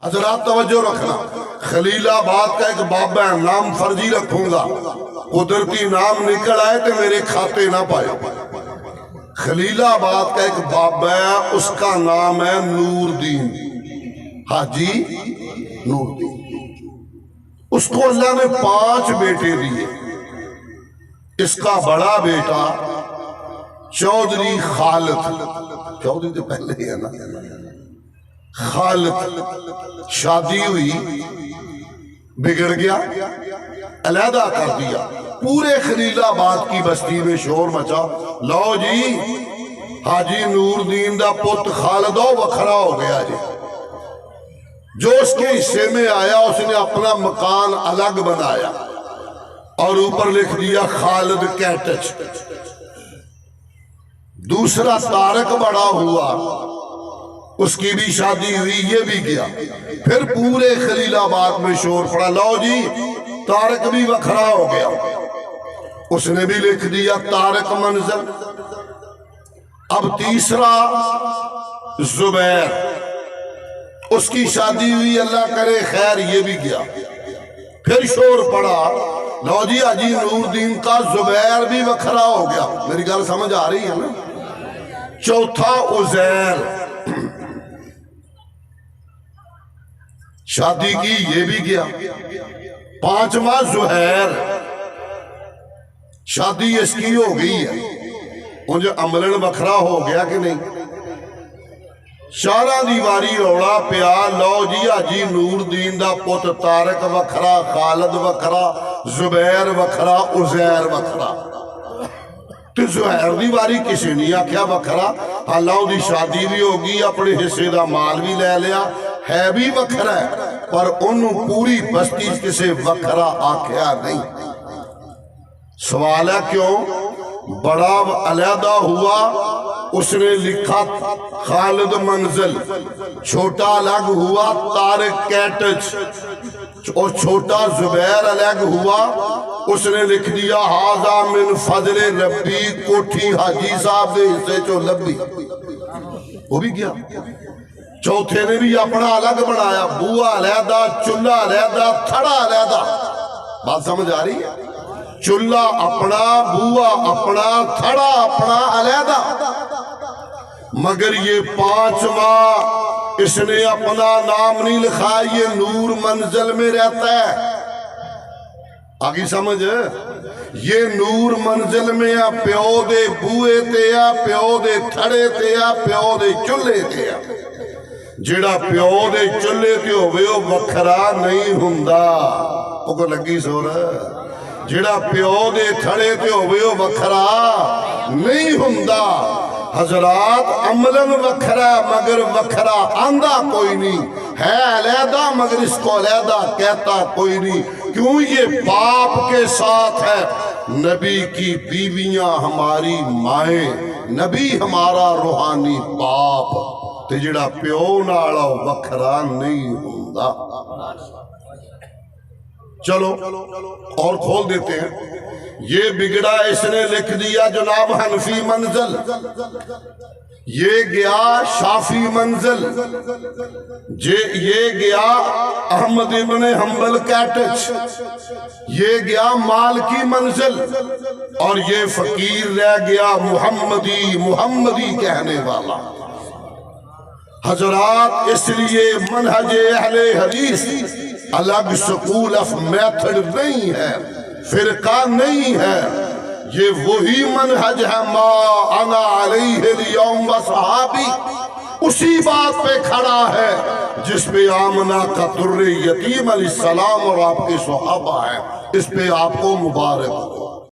حضرات توجہ رکھنا، خلیل آباد کا ایک بابا ہے، نام فرضی رکھوں گا، قدرتی نام نکل آئے تو میرے کھاتے نہ پائے۔ خلیل آباد کا ایک بابا ہے، اس کا نام ہے نور دین، حاجی نور دین۔ اس کو اللہ نے 5 بیٹے دیے۔ اس کا بڑا بیٹا چودھری خالد، چودھری تو پہلے ہی ہے نا، خالد، شادی ہوئی، بگڑ گیا، علیحدہ کر دیا۔ پورے خلیل آباد کی بستی میں شور مچا، لو جی حاجی نور دین دا پت خالد وکھرا ہو گیا جی۔ جو اس کے حصے میں آیا اس نے اپنا مکان الگ بنایا اور اوپر لکھ دیا خالد کیٹچ۔ دوسرا طارق بڑا ہوا، اس کی بھی شادی ہوئی، یہ بھی گیا۔ پھر پورے خلیل آباد میں شور پڑا، لو جی طارق بھی وکھرا ہو گیا۔ اس نے بھی لکھ دیا طارق منزل۔ اب تیسرا زبیر، اس کی شادی ہوئی، اللہ کرے خیر، یہ بھی گیا۔ پھر شور پڑا، لو جی حاجی نور دین کا زبیر بھی وکھرا ہو گیا۔ میری گل سمجھ آ رہی ہے نا؟ چوتھا عزیر، شادی کی، یہ بھی گیا۔ 5واں زہیر، شادی اس کی ہو گئی ہے، مجھے عملن وکھرا ہو گیا کہ نہیں؟ چارہ دیواری روڑا پیا، لو جی حاجی نور دین دا پت طارق وکھرا، خالد وکھرا، زبیر وکھرا، عزیر وکھرا۔ تو زہیر دیواری کسی نہیں آکھیا وکھرا، اللہ دی شادی بھی ہوگی، اپنے حصے دا مال بھی لے لیا، ہے بھی وکھرا ہے، پر انہوں پوری بستی کسے وکھرا آکھیا نہیں۔ سوال ہے کیوں؟ بڑا علیحدہ ہوا، اس نے لکھا خالد منزل، چھوٹا الگ ہوا طارق کیٹچ، اور چھوٹا زبیر الگ ہوا، اس نے لکھ دیا ہاذا من فضل ربی، کوٹھی حاجی صاحب دے حصے چو لبی، وہ بھی گیا۔ چوتھے نے بھی اپنا الگ بنایا، بوا علیحدہ، چولہا علیحدہ، تھڑا علیحدہ۔ بات سمجھ آ رہی ہے؟ چولہا اپنا، بوا اپنا، تھڑا اپنا، علیحدہ۔ مگر یہ 5واں اس نے اپنا نام نہیں لکھا، یہ نور منزل میں رہتا ہے۔ آگی سمجھ؟ یہ نور منزل میں آ، پیو دے بوئے تے آ، پیو دے تھڑے تے آ، پیو دے چولہے تے آ۔ جڑا پیو دے چولہے تے ہوئے وہ وکھرا نہیں ہوندا، وہ کو لگی سو رہا۔ جڑا پیو دے تھڑے تے ہوئے وہ وکھرا نہیں ہوندا۔ حضرات عملاً وکھرا مگر وکھرا آندہ کوئی نہیں ہے، علیحدہ مگر اس کو علیحدہ کہتا کوئی نہیں۔ کیوں؟ یہ باپ کے ساتھ ہے، نبی کی بیویاں ہماری مائیں، نبی ہمارا روحانی باپ، تے جڑا پیو نالا وکھرا نہیں ہوندا۔ چلو اور کھول دیتے ہیں۔ یہ بگڑا اس نے لکھ دیا جناب حنفی منزل، یہ گیا شافی منزل، یہ گیا احمد ابن حنبل کیٹچ، یہ گیا مالکی منزل، اور یہ فقیر رہ گیا محمدی کہنے والا۔ حضرات اس لیے منہج اہل حدیث الگ سکول آف میتھڈ نہیں ہے، فرقہ نہیں ہے، یہ وہی منہج ہے ما انا علیہ اليوم وصحابی، اسی بات پہ کھڑا ہے جس پہ آمنہ کا در یتیم علیہ السلام اور آپ کے صحابہ ہیں۔ اس پہ آپ کو مبارک ہو۔